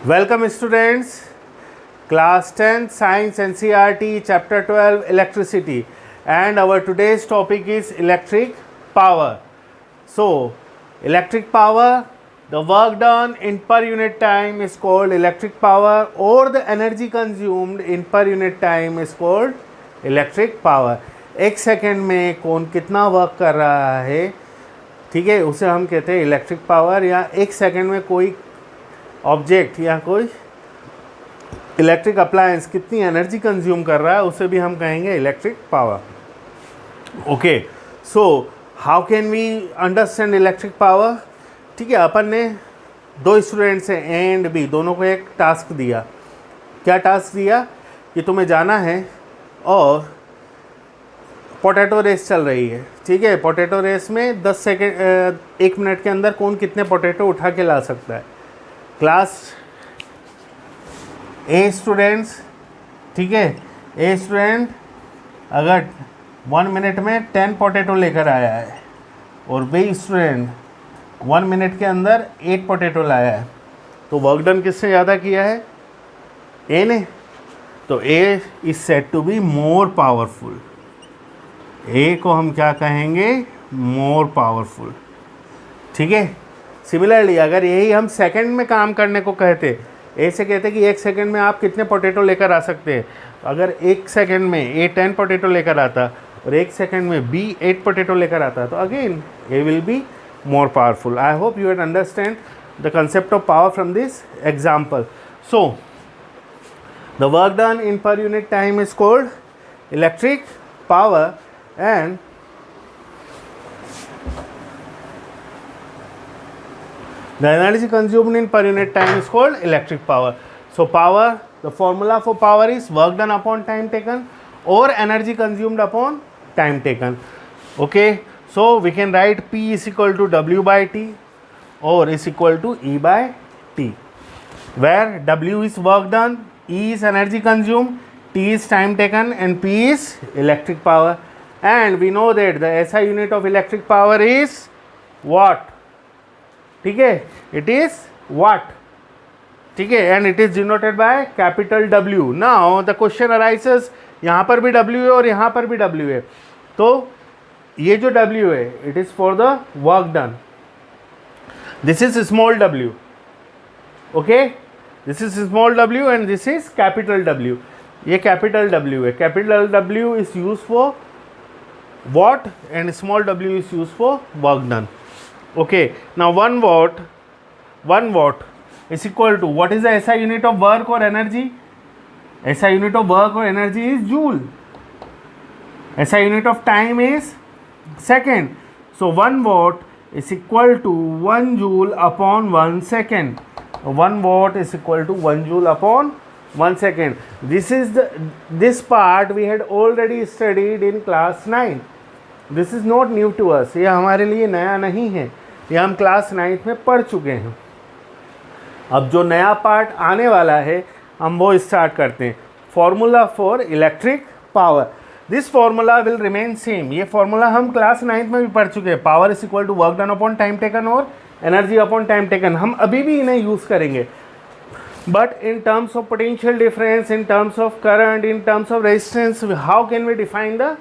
Welcome students, class 10 science NCERT chapter 12 electricity, and our today's topic is electric power. So electric power, the work done in per unit time is called electric power, or the energy consumed in per unit time is called electric power. एक second में कौन कितना work कर रहा है, ठीक है, उसे हम कहते हैं इलेक्ट्रिक पावर। या एक सेकेंड में कोई ऑब्जेक्ट या कोई इलेक्ट्रिक अप्लायंस कितनी एनर्जी कंज्यूम कर रहा है, उसे भी हम कहेंगे electric power. Okay, so how can we understand electric power? ठीक है, अपन ने दो स्टूडेंट्स हैं ए एंड बी, दोनों को एक टास्क दिया। क्या टास्क दिया कि तुम्हें जाना है और पोटैटो रेस चल रही है। ठीक है, पोटैटो रेस में 10 सेकेंड 1 मिनट के अंदर कौन कितने पोटैटो उठा के ला सकता है। क्लास ए स्टूडेंट्स, ठीक है, ए स्टूडेंट अगर 1 मिनट में 10 पोटैटो लेकर आया है और बी स्टूडेंट 1 मिनट के अंदर 8 पोटैटो लाया है, तो वर्क डन किसने ज़्यादा किया है? ए ने। तो A is said to be more powerful. A को हम क्या कहेंगे? More powerful. ठीक है, सिमिलरली अगर यही हम सेकंड में काम करने को कहते, ए से कहते कि 1 सेकंड में आप कितने पोटैटो लेकर आ सकते हैं, अगर 1 सेकंड में ए 10 पोटैटो लेकर आता और 1 सेकंड में बी 8 पोटैटो लेकर आता, तो again A will be more powerful. I hope you had understand the concept of power from this example. So the work done in per unit time is called electric power, and the energy consumed in per unit time is called electric power. So power, the formula for power is work done upon time taken or energy consumed upon time taken. Okay, so we can write P is equal to W by T or is equal to E by T, where W is work done, E is energy consumed, T is time taken, and P is electric power. And we know that the SI unit of electric power is watt. ठीक है, it is watt. ठीक है, and it is denoted by capital W. Now the question arises, यहाँ पर भी W है और यहाँ पर भी W है, तो ये जो W है it is for the work done. This is small w. Okay, this is small w and this is capital W. ये capital W है. Capital W is used for watt and small w is used for work done. Okay, now 1 watt is equal to, what is the SI unit of work or energy? SI unit of work or energy is joule. SI unit of time is second. So 1 watt is equal to 1 joule upon 1 second. 1 watt is equal to 1 joule upon 1 second. This part we had already studied in class 9. This is not new to us. ये हमारे लिए नया नहीं है, ये हम class 9th में पढ़ चुके हैं। अब जो नया पार्ट आने वाला है हम वो स्टार्ट करते हैं। Formula for electric power, this formula will remain same. ये फॉर्मूला हम क्लास 9th में भी पढ़ चुके हैं। Power is equal to work done upon time taken और एनर्जी अपॉन टाइम टेकन। हम अभी भी इन्हें यूज़ करेंगे, but in terms of potential difference, in terms of current, in terms of resistance, how can we define the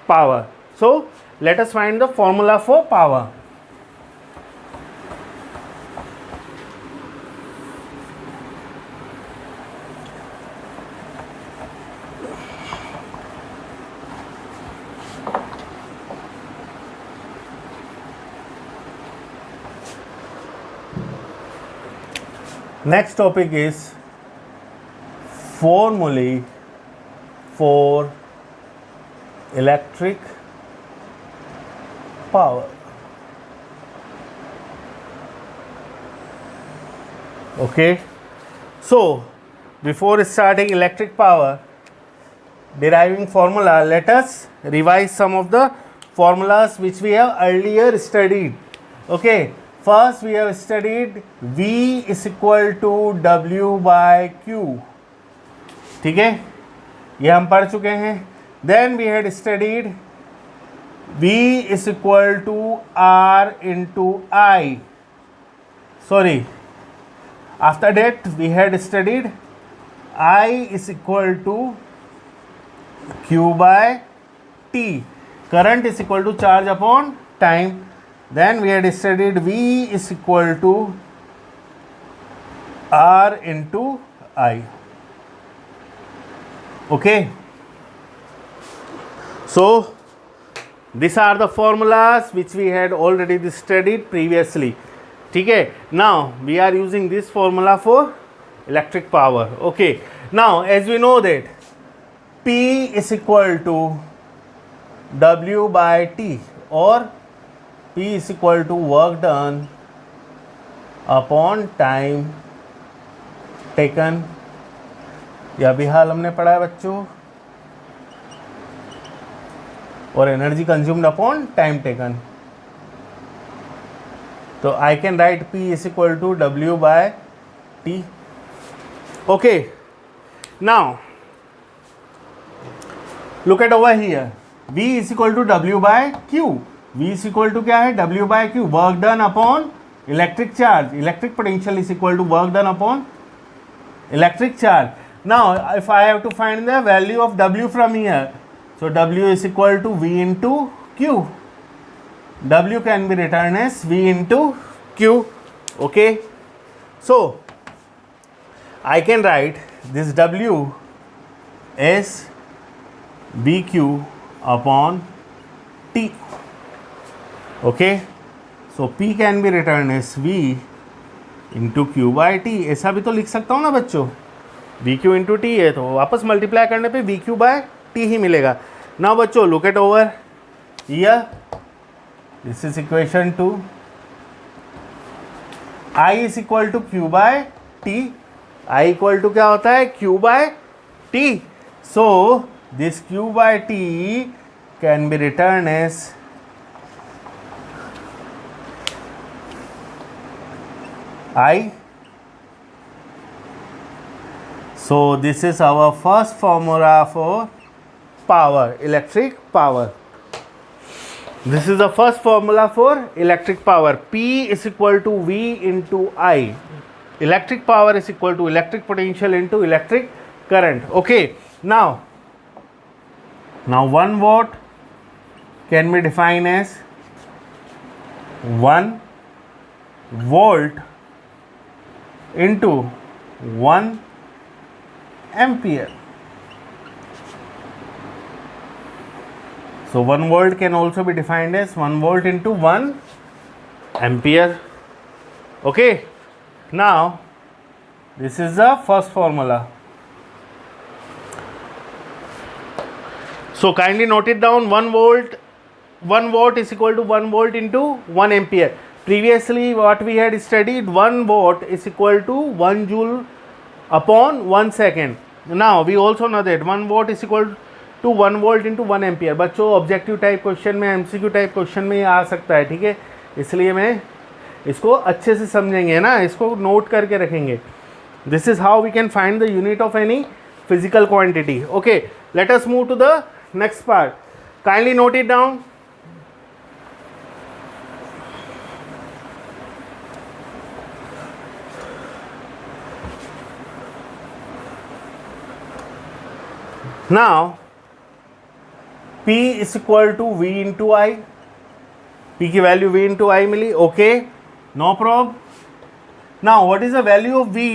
power? So let us find the formula for power. Next topic is formulae for electric power. Okay, so before starting electric power deriving formula, let us revise some of the formulas which we have earlier studied. Okay, first we have studied V is equal to W by Q. ठीक है, ये हम पढ़ चुके हैं। Then we had studied V is equal to R into I. Sorry, After that we had studied I is equal to Q by T. Current is equal to charge upon time. Then we had studied V is equal to R into I. Okay. So these are the formulas which we had already studied previously. Okay. Now we are using this formula for electric power. Okay. Now as we know that P is equal to W by T, or P is equal to work done upon time taken. यह भी हाल हमने पढ़ा है बच्चों. और energy consumed upon time taken. तो I can write P is equal to W by T. Okay. Now look at over here. V is equal to W by Q. V is equal to क्या है? W by Q. Work done upon electric charge. Electric potential is equal to work done upon electric charge. Now if I have to find the value of W from here, so W is equal to V into Q. W can be written as V into Q. Okay. So I can write this W as VQ upon T. Okay. So P can be written as V into Q by T. ऐसा भी तो लिख सकता हूँ ना बच्चों. VQ into T है तो वापस मल्टीप्लाई करने पे VQ by T ही मिलेगा. Now बच्चों look at over here. This is equation 2. I is equal to Q by T. I equal to क्या होता है? Q by T. So this Q by T can be written as I. So this is our first formula for power, electric power. This is the first formula for electric power. P is equal to V into I. Electric power is equal to electric potential into electric current. Okay. Now 1 watt can be defined as 1 volt into 1 ampere. So 1 volt can also be defined as 1 volt into 1 ampere. Okay. Now this is the first formula. So kindly note it down. 1 watt is equal to 1 volt into 1 ampere. Previously what we had studied, 1 watt is equal to 1 joule upon 1 second. Now we also know that 1 watt is equal to 1 volt into 1 ampere. बच्चों objective type question में, MCQ type question में ये आ सकता है. ठीक है, इसलिए मैं इसको अच्छे से समझेंगे ना, इसको नोट करके रखेंगे. This is how we can find the unit of any physical quantity. Okay, let us move to the next part. Kindly note it down. Now P is equal to V into I. P की value V into I मिली. Okay, no problem. Now what is the value of V?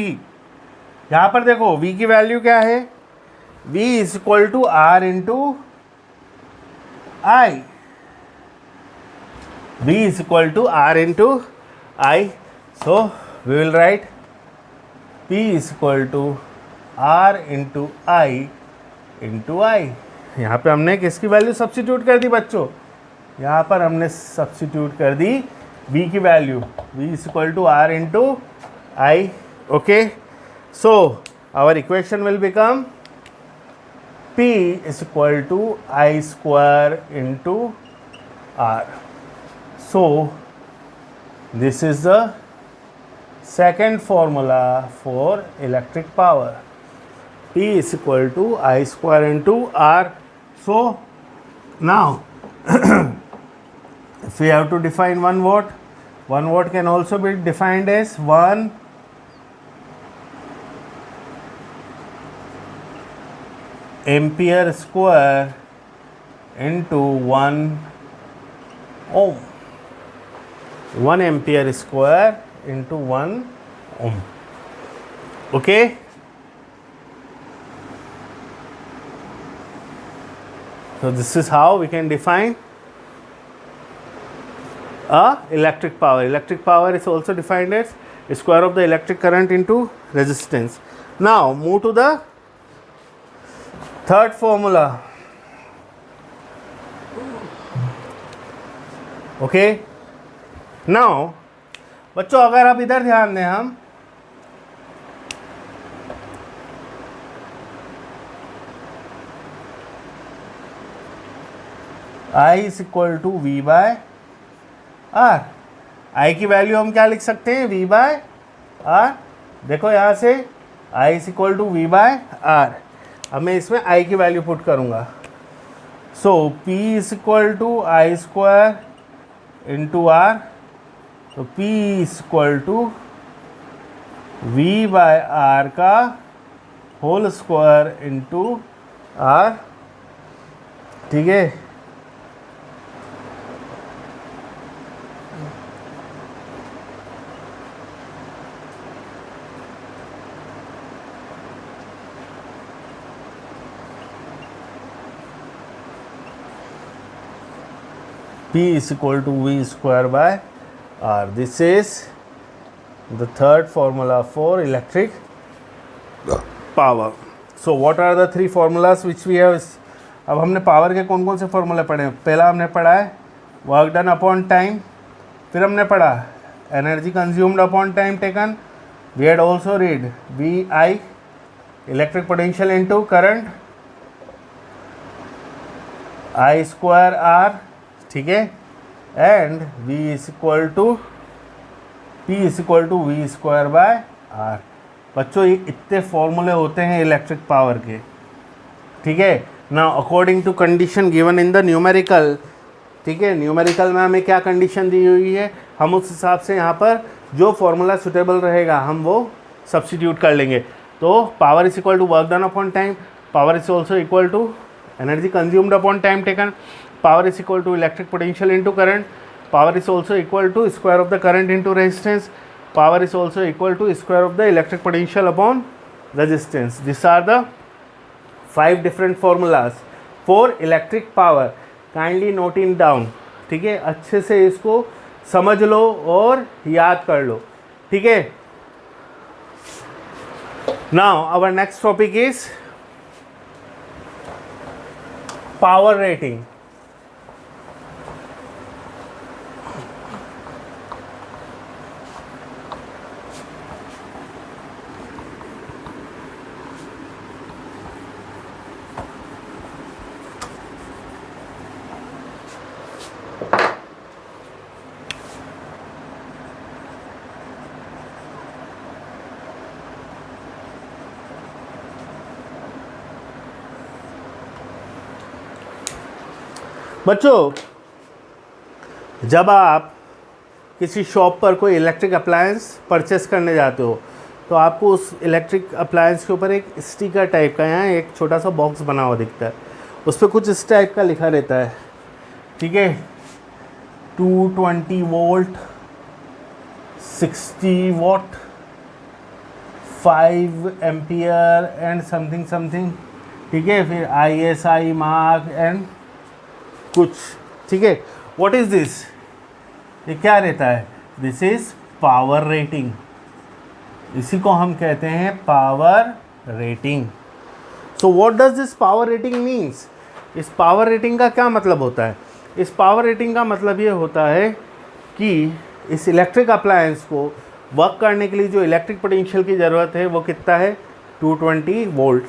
यहाँ पर देखो V की value क्या है? V is equal to R into I. V is equal to R into I. So we will write P is equal to R into I into I. यहाँ पे हमने किसकी वैल्यू सब्स्टिट्यूट कर दी बच्चों? यहाँ पर हमने सब्स्टिट्यूट कर दी V की value. V is equal to R into I. Okay, so our equation will become P is equal to I square into R. So this is the second formula for electric power. P is equal to I square into R. So now if we have to define 1 watt, 1 watt can also be defined as 1 ampere square into 1 ohm, 1 ampere square into 1 ohm. Okay, so this is how we can define a electric power. Electric power is also defined as square of the electric current into resistance. Now move to the third formula. Okay, now बच्चों अगर आप इधर ध्यान दें, हम I is equal to V by R. I की value हम क्या लिख सकते हैं, V by R. देखो यहाँ से I is equal to V by R. अब मैं इसमें I की वैल्यू पुट करूँगा. सो P is equal to I square into R. तो P is equal to V by R का होल स्क्वायर इंटू R. ठीक है, P is equal to V square by R. This is the third formula for electric power. So what are the three formulas which we have? अब हमने power के कौन कौन से फॉर्मूले पढ़े हैं? पहला हमने पढ़ा है वर्क डन अपॉन टाइम, फिर हमने पढ़ा energy consumed upon time taken. We had also read VI electric potential into current, I square R. ठीक है, and V is equal to P is equal to V square by R. बच्चों ये इतने फॉर्मूले होते हैं इलेक्ट्रिक पावर के. ठीक है, now according to condition given in the numerical. ठीक है, न्यूमेरिकल में हमें क्या कंडीशन दी हुई है, हम उस हिसाब से यहाँ पर जो फॉर्मूला सुटेबल रहेगा हम वो सब्सटीट्यूट कर लेंगे. तो power is equal to work done upon time, power is also equal to energy consumed upon time taken, power is equal to electric potential into current, power is also equal to square of the current into resistance, power is also equal to square of the electric potential upon resistance. These are the 5 different formulas for electric power. Kindly note it down. ठीक है, अच्छे से इसको समझ लो और याद कर लो. ठीक है, now our next topic is power rating. बच्चों जब आप किसी शॉप पर कोई इलेक्ट्रिक अप्लायंस परचेस करने जाते हो तो आपको उस इलेक्ट्रिक अप्लायंस के ऊपर एक स्टिकर टाइप का यहाँ एक छोटा सा बॉक्स बना हुआ दिखता है. उस पर कुछ इस टाइप का लिखा रहता है. ठीक है, 220 volt, 60 what, 5 ampere and something something. ठीक है, फिर ISI मार्क एंड कुछ. ठीक है, व्हाट इज दिस, ये क्या रहता है, दिस इज पावर रेटिंग. इसी को हम कहते हैं power rating. So what does this power rating means, इस पावर रेटिंग का क्या मतलब होता है. इस पावर रेटिंग का मतलब ये होता है कि इस इलेक्ट्रिक अप्लायंस को वर्क करने के लिए जो इलेक्ट्रिक पोटेंशियल की ज़रूरत है वो कितना है, 220 वोल्ट.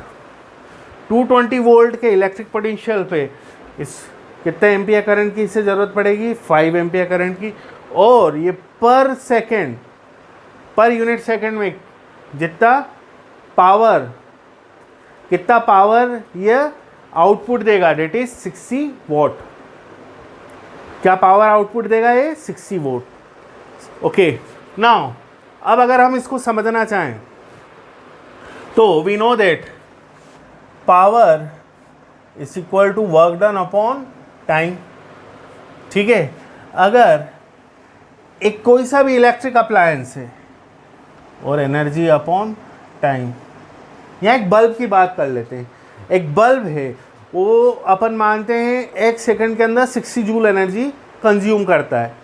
220 वोल्ट के इलेक्ट्रिक पोटेंशियल पे इस कितने एम्पियर करंट की इससे ज़रूरत पड़ेगी, 5 एम्पियर करंट की. और ये पर सेकेंड, पर यूनिट सेकेंड में जितना पावर, कितना पावर ये आउटपुट देगा, डेट इज 60 वॉट. क्या पावर आउटपुट देगा ये, 60 वोट. ओके, नाउ अब अगर हम इसको समझना चाहें तो we know that power is equal to work done upon time. ठीक है, अगर एक कोई सा भी इलेक्ट्रिक अप्लायंस है और एनर्जी अपॉन टाइम, यहाँ एक बल्ब की बात कर लेते हैं। एक बल्ब है, वो अपन मानते हैं एक सेकंड के अंदर 60 जूल एनर्जी कंज्यूम करता है।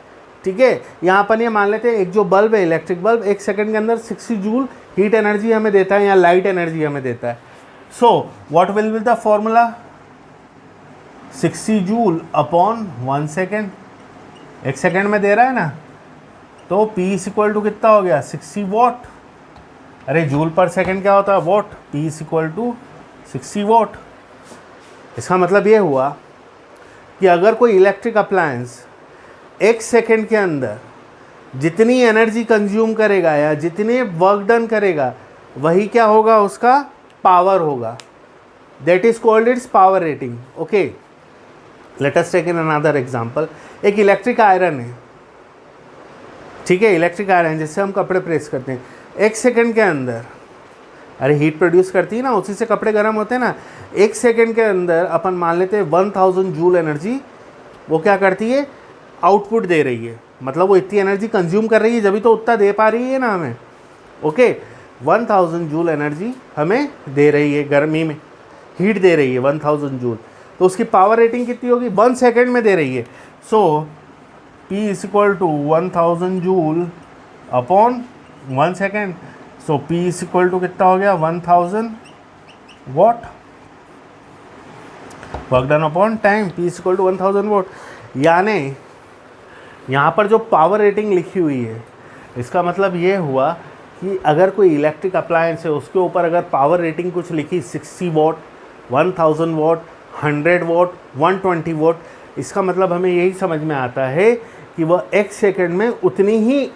ठीक है, यहाँ अपन ये मान लेते हैं एक जो बल्ब है, इलेक्ट्रिक बल्ब, एक सेकंड के अंदर 60 जूल हीट एनर्जी हमें देता है या लाइट एनर्जी हमें देता है। So what will be the formula? 60 joule upon 1 second, एक सेकेंड में दे रहा है ना, तो P इज इक्वल टू कितना हो गया? 60 वॉट। अरे जूल पर सेकेंड क्या होता है? Watt. P is equal to 60 watt. इसका मतलब ये हुआ कि अगर कोई इलेक्ट्रिक अप्लायंस एक सेकेंड के अंदर जितनी एनर्जी कंज्यूम करेगा या जितने वर्क डन करेगा, वही क्या होगा? उसका पावर होगा। That is called its power rating. Okay, let us take in another example. एक इलेक्ट्रिक आयरन है, ठीक है, इलेक्ट्रिक आयरन जिससे हम कपड़े प्रेस करते हैं, एक सेकेंड के अंदर, अरे हीट प्रोड्यूस करती है ना, उसी से कपड़े गर्म होते हैं ना। एक सेकेंड के अंदर अपन मान लेते हैं 1000 जूल एनर्जी वो क्या करती है? आउटपुट दे रही है। मतलब वो इतनी एनर्जी कंज्यूम कर रही है, जब भी तो उतना दे पा रही है ना हमें। ओके, 1000 जूल एनर्जी हमें दे रही है, गर्मी में हीट दे रही है 1000 जूल, तो उसकी पावर रेटिंग कितनी होगी? 1 सेकेंड में दे रही है। So P is equal to 1000 joule upon 1 second. So P is equal to कितना हो गया? 1000 watt. Work done upon time, P is equal to 1000 watt. यानी यहाँ पर जो पावर रेटिंग लिखी हुई है, इसका मतलब ये हुआ कि अगर कोई इलेक्ट्रिक अप्लायंस है उसके ऊपर अगर पावर रेटिंग कुछ लिखी 60 वॉट, 1000 वॉट, 100 वॉट, 120 वॉट, इसका मतलब हमें यही समझ में आता है कि वह एक सेकंड में उतनी ही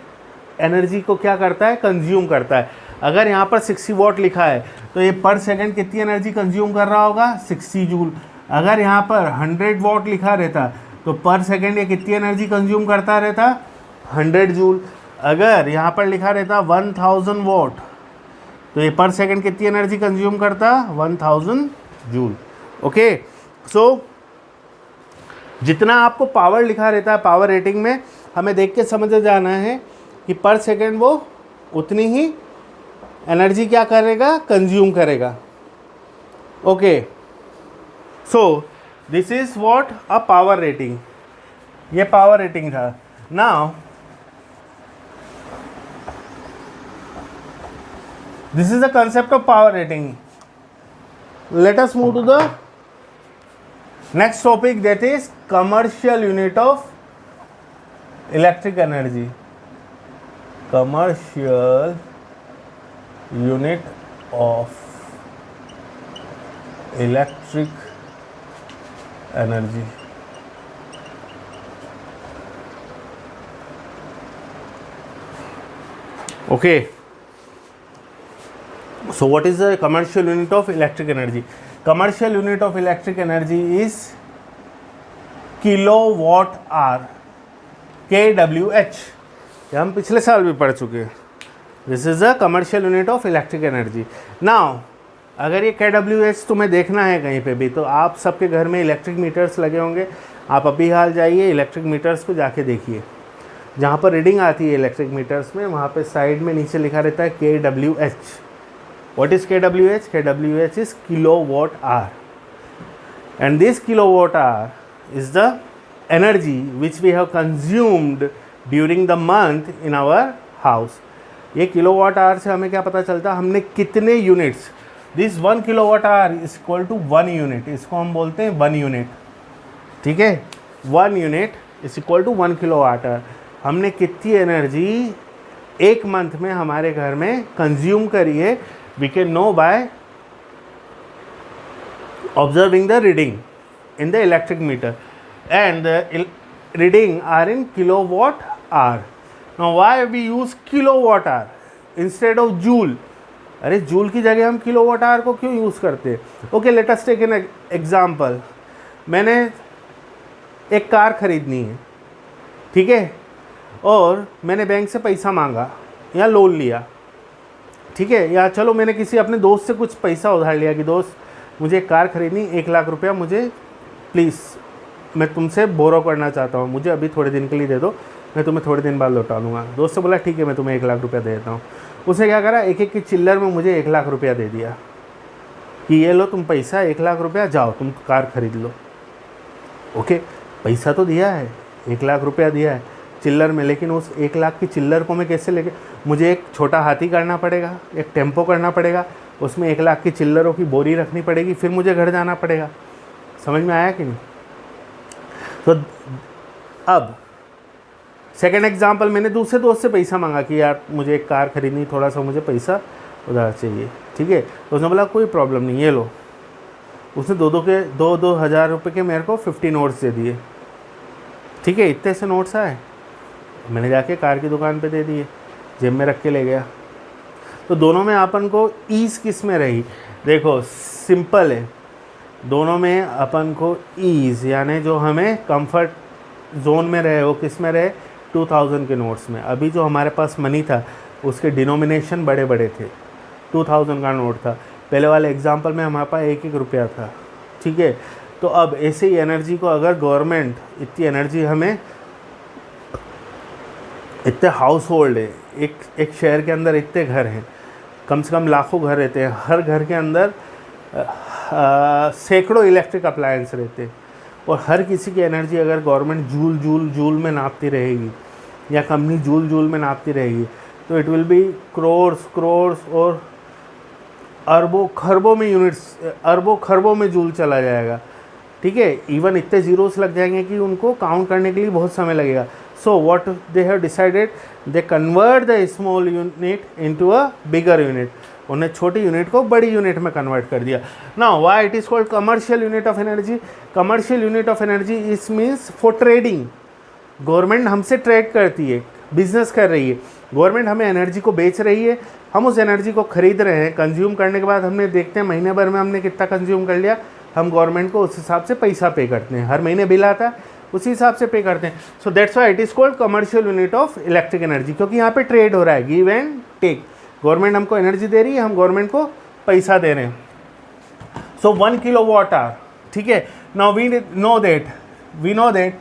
एनर्जी को क्या करता है? कंज्यूम करता है। अगर यहाँ पर 60 वॉट लिखा है तो ये पर सेकंड कितनी एनर्जी कंज्यूम कर रहा होगा? 60 जूल। अगर यहाँ पर 100 वॉट लिखा रहता तो पर सेकंड ये कितनी एनर्जी कंज्यूम करता रहता? 100 जूल। अगर यहाँ पर लिखा रहता 1000 वॉट तो ये पर सेकंड कितनी एनर्जी कंज्यूम करता? 1000 जूल। ओके, सो जितना आपको पावर लिखा रहता है पावर रेटिंग में, हमें देख के समझ जाना है कि पर सेकंड वो उतनी ही एनर्जी क्या करेगा? कंज्यूम करेगा। Okay, so this is what a power rating. ये पावर रेटिंग था। Now this is the concept of power rating. Let us move to the next topic, that is commercial unit of electric energy. Commercial unit of electric energy. Okay, so what is the commercial unit of electric energy? Commercial unit of electric energy is kilowatt hour, kWh। ये हम पिछले साल भी पढ़ चुके हैं। This is the commercial unit of electric energy. Now अगर ये kWh तुम्हें देखना है कहीं पे भी, तो आप सबके घर में इलेक्ट्रिक मीटर्स लगे होंगे। आप अभी हाल जाइए इलेक्ट्रिक मीटर्स को जाके देखिए, जहाँ पर रीडिंग आती है इलेक्ट्रिक मीटर्स में, वहाँ पे साइड में नीचे लिखा रहता है kWh। What is kWh? kWh is kilowatt hour, and this kilowatt hour is the energy which we have consumed during the month in our house. ये किलोवाट आवर से हमें क्या पता चलता है? हमने कितने units, this 1 kilowatt hour is equal to 1 unit, इसको हम बोलते हैं 1 यूनिट। ठीक है, 1 unit is equal to 1 kilowatt hour. हमने कितनी एनर्जी एक मंथ में हमारे घर में कंज्यूम करी है, we can know by observing the reading in the electric meter, and the reading are in kilowatt hour. Now why we use kilowatt hour instead of joule? अरे जूल की जगह हम किलोवाट आवर को क्यों use करते हैं? Okay, let us take an example. मैंने एक कार खरीदनी है, ठीक है, और मैंने बैंक से पैसा मांगा या लोन लिया, ठीक है, या चलो मैंने किसी अपने दोस्त से कुछ पैसा उधार लिया कि दोस्त मुझे एक कार खरीदनी, 1 लाख रुपया मुझे प्लीज़ मैं तुमसे बोरो करना चाहता हूँ, मुझे अभी थोड़े दिन के लिए दे दो, मैं तुम्हें थोड़े दिन बाद लौटा दूँगा। दोस्त से बोला ठीक है मैं तुम्हें 1 लाख रुपया दे देता हूँ। उसने क्या करा, एक एक की चिल्लर में मुझे 1 लाख रुपया दे दिया कि ये लो तुम पैसा 1 लाख रुपया, जाओ तुम कार खरीद लो। ओके, पैसा तो दिया है, 1 लाख रुपया दिया है चिल्लर में, लेकिन उस 1 लाख की चिल्लर को मैं कैसे लेके, मुझे एक छोटा हाथी करना पड़ेगा, एक टेम्पो करना पड़ेगा, उसमें 1 लाख की चिल्लरों की बोरी रखनी पड़ेगी, फिर मुझे घर जाना पड़ेगा। समझ में आया कि नहीं? तो अब सेकेंड एग्जाम्पल, मैंने दूसरे दोस्त से पैसा मांगा कि यार मुझे एक कार खरीदनी, थोड़ा सा मुझे पैसा उधार चाहिए, ठीक है। तो उसने बोला कोई प्रॉब्लम नहीं, ये लो। उसने दो हज़ार रुपये के मेरे को 50 नोट्स दे दिए, ठीक है। इतने से नोट्स आए, मैंने जाके कार की दुकान पे दे दिए, जेब में रख के ले गया। तो दोनों में अपन को ईज़ किस में रही? देखो सिंपल है, दोनों में अपन को ईज़ यानी जो हमें कंफर्ट जोन में रहे वो किस में रहे? 2000 के नोट्स में। अभी जो हमारे पास मनी था उसके डिनोमिनेशन बड़े बड़े थे, 2000 का नोट था। पहले वाले एग्जांपल में हमारे पास 1-1 रुपया था, ठीक है। तो अब ऐसे ही एनर्जी को अगर गवर्नमेंट इतनी एनर्जी हमें, इतने हाउस होल्ड है, एक शहर के अंदर इतने घर हैं, कम से कम लाखों घर रहते हैं, हर घर के अंदर सैकड़ों इलेक्ट्रिक अप्लायंस रहते हैं, और हर किसी की एनर्जी अगर गवर्नमेंट जूल में नापती रहेगी या कंपनी जूल में नापती रहेगी तो इट विल बी क्रोर्स और अरबों खरबों में यूनिट्स, अरबों खरबों में जूल चला जाएगा, ठीक है। इवन इतने जीरोस लग जाएंगे कि उनको काउंट करने के लिए बहुत समय लगेगा। So what they have decided, they convert the small unit into a bigger unit. उन्हें छोटी यूनिट को बड़ी यूनिट में कन्वर्ट कर दिया। Now why it is called commercial unit of energy? Commercial unit of energy इस मीन्स फॉर ट्रेडिंग। गवर्नमेंट हमसे trade करती है, बिजनेस कर रही है, गवर्नमेंट हमें एनर्जी को बेच रही है, हम उस एनर्जी को खरीद रहे हैं, कंज्यूम करने के बाद हमने देखते हैं महीने भर में हमने कितना कंज्यूम कर लिया, हम गवर्नमेंट को उस हिसाब से पैसा पे करते हैं, हर महीने बिल आता है उसी हिसाब से पे करते हैं। So that's why it is called commercial unit of electric energy, क्योंकि यहाँ पे ट्रेड हो रहा है, गिव एंड टेक। गवर्नमेंट हमको एनर्जी दे रही है, हम गवर्नमेंट को पैसा दे रहे हैं। सो 1 किलोवाट आवर, ठीक है। Now we know that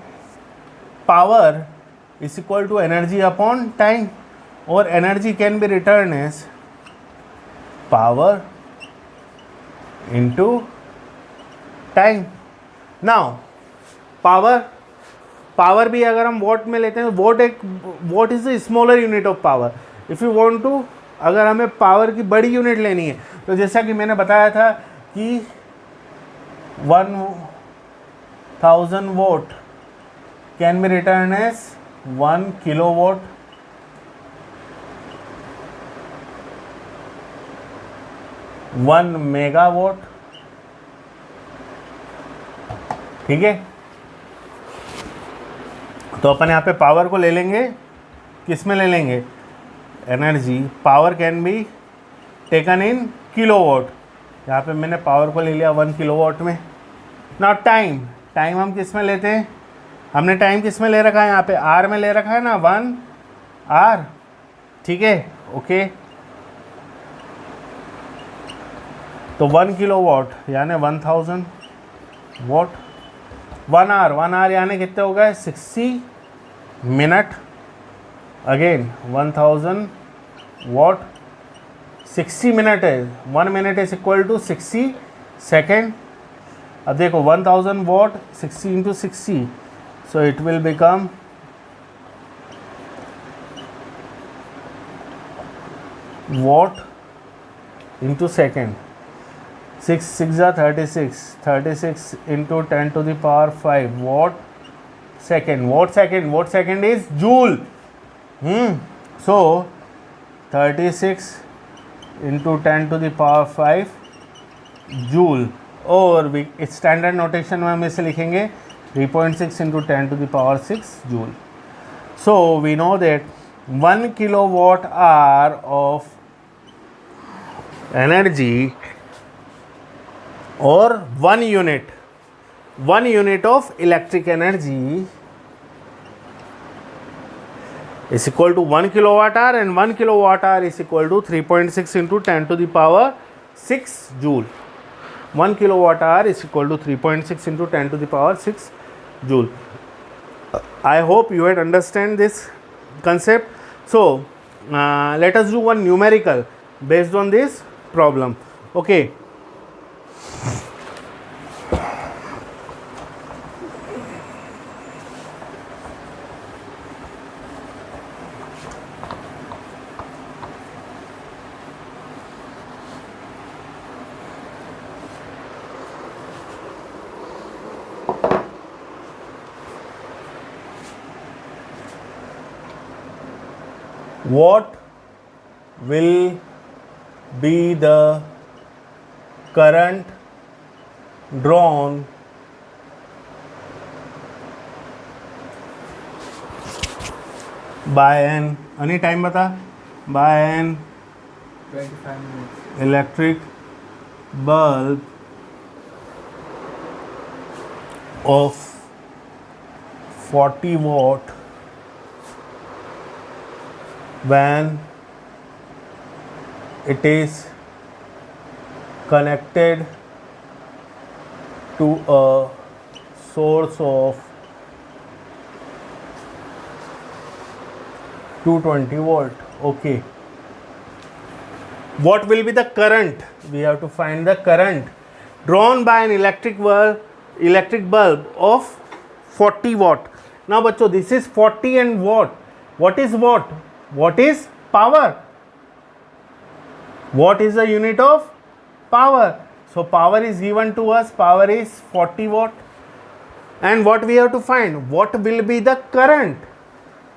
power is equal to energy upon time, or energy can be written as power into time. Now power भी अगर हम वॉट में लेते हैं, watt is the smaller unit of power. If you want to, अगर हमें power की बड़ी यूनिट लेनी है तो जैसा कि मैंने बताया था कि 1000 watt can be written as 1 kilowatt, 1 megawatt, ठीक है। तो अपन यहाँ पे पावर को ले लेंगे, किस में ले लेंगे? Energy, power can be taken in kilowatt. यहाँ पे मैंने पावर को ले लिया 1 किलोवाट में। नाउ टाइम हम किस में लेते हैं? हमने टाइम किस में ले रखा है? यहाँ पे आर में ले रखा है ना, 1 आर, ठीक है, ओके। तो 1 किलोवाट यानी 1000 वॉट, 1 आवर यानी कितने हो गए? 60 मिनट। अगेन 1000 वॉट, 60 मिनट है, 1 minute is equal to 60 second. अब देखो 1000 watt 60 into 60, so it will become watt into second. 6 6 are 36, 36 into 10 to the power 5 watt second. Watt second is joule. So 36 into 10 to the power 5 joule, और standard notation में हम इसे लिखेंगे 3.6 into 10 to the power 6 joule. So we know that 1 kilowatt hour of energy, or 1 unit of electric energy is equal to 1 kilowatt hour, and 1 kilowatt hour is equal to 3.6 into 10 to the power 6 joule. 1 kilowatt hour is equal to 3.6 into 10 to the power 6 joule. I hope you had understand this concept. So let us do one numerical based on this problem. Okay. What will be the current drawn by an any time bata by an 25 minutes. electric bulb of 40 watt when it is connected to a source of 220 volt. Okay, what will be the current? We have to find the current drawn by an electric bulb of 40 watt. Now bachcho, this is 40 and watt. What is watt? What is power? What is the unit of power? So power is given to us, power is 40 watt. And what we have to find? What will be the current?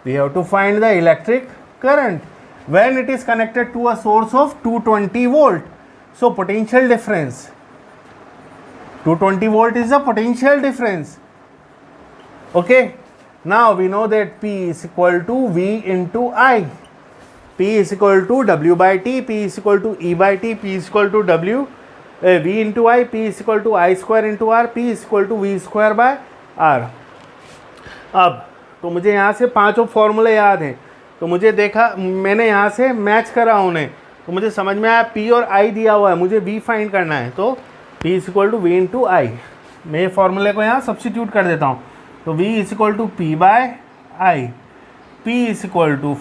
We have to find the electric current when it is connected to a source of 220 volt. So potential difference, 220 volt is the potential difference. Okay, now we know that P is equal to V into I. P is equal to W by T, P is equal to E by T, P is equal to V into I, P is equal to I square into R, P is equal to V square by R. अब तो मुझे यहाँ से पांचों फॉर्मूले याद हैं, तो मुझे देखा, मैंने यहाँ से मैच करा उन्हें, तो मुझे समझ में आया P और I दिया हुआ है, मुझे V फाइंड करना है, तो P is equal to V into I. मैं फॉर्मूले को यहाँ सब्सटीट्यूट कर देता हूँ, तो V is equal to P by I. P is equal to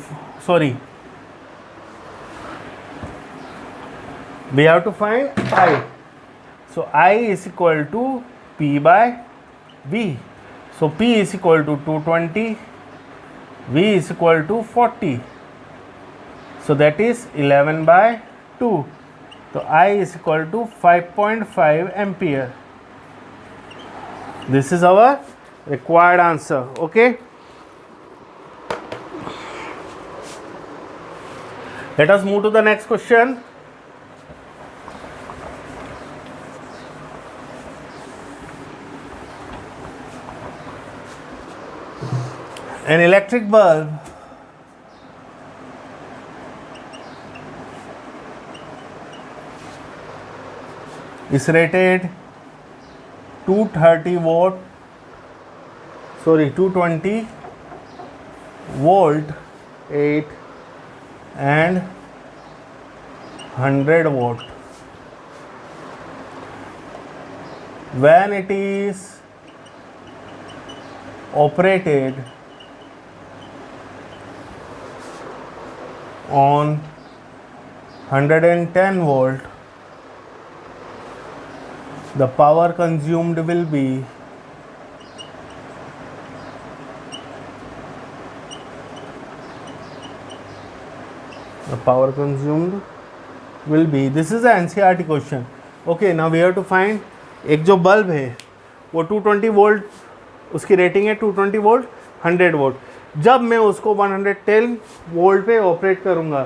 we have to find I. So I is equal to P by V. So P is equal to 220, V is equal to 40. So that is 11 by 2. So I is equal to 5.5 ampere. This is our required answer. Okay. Let us move to the next question. An electric bulb is rated 220 volt 8 and 100 watt. When it is operated on 110 volt, the power consumed will be this is an NCERT question. Okay, now we have to find एक जो bulb है वो 220 volt उसकी rating है, 220 volt 100 volt. जब मैं उसको 110 volt पे ऑपरेट करूँगा,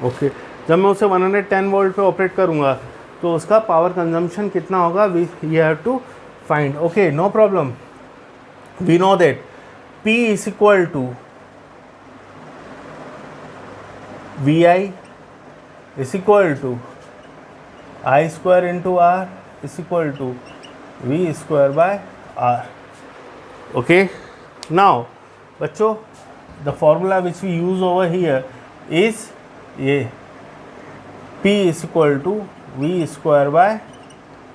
ओके, जब मैं उसे 110 वोल्ट पे ऑपरेट करूँगा तो उसका पावर कंजम्पशन कितना होगा, we have to find. Okay, no problem. We know that P is equal to V I is equal to I square into R is equal to V square by R. Okay, now बच्चों, the formula which we use over here is ये P is equal to V square by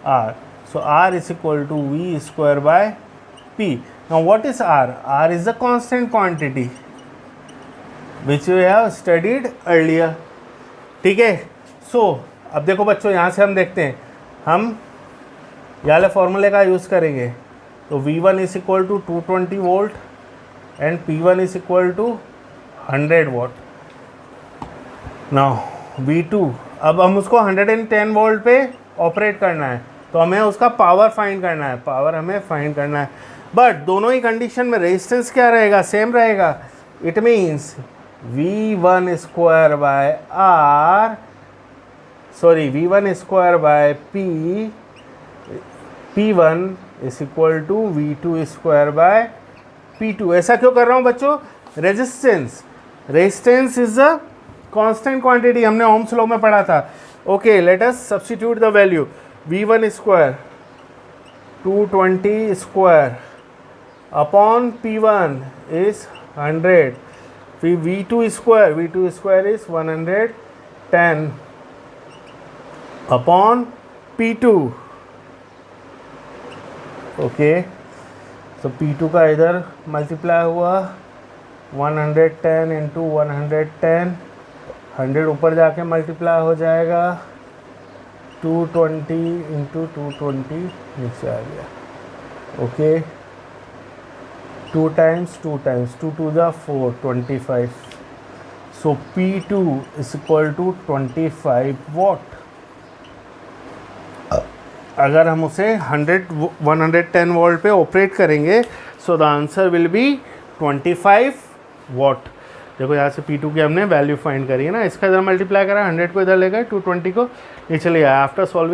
R. So R is equal to V square by P. Now what is R? R is the constant quantity which we have studied earlier. ठीक है. So अब देखो बच्चों, यहाँ से हम देखते हैं, हम ये वाले फॉर्मूले का यूज़ करेंगे. तो V1 is equal to 220 volt and P1 is equal to 100 what. Now V2, अब हम उसको 110 वोल्ट पे ऑपरेट करना है, तो हमें उसका पावर फाइंड करना है. पावर हमें फाइंड करना है, बट दोनों ही कंडीशन में रेजिस्टेंस क्या रहेगा? सेम रहेगा. It means V1 square by R, sorry V1 square by P1 is equal to V2 square by P2. ऐसा क्यों कर रहा हूँ बच्चों? Resistance is a constant quantity, हमने ओम्स लॉ में पढ़ा था. Okay, let us substitute the value. V1 square 220 square upon P1 is 100. फिर V2 square is 110 upon P2. Okay, तो P2 का इधर मल्टीप्लाई हुआ 110 इंटू 110, 100 ऊपर जाके मल्टीप्लाई हो जाएगा 220 इंटू 220 नीचे आ गया. ओके, 2 टाइम्स 2 2 जा 4, 25. सो P2 is equal to 25 watt. अगर हम उसे 110 वोल्ट पे ऑपरेट करेंगे, so the answer will be 25 watt. देखो यहाँ से P2 की हमने वैल्यू फाइंड करी है ना, इसका इधर मल्टीप्लाई करा, 100 को इधर ले गए, 220 को नीचे ले आया. After solving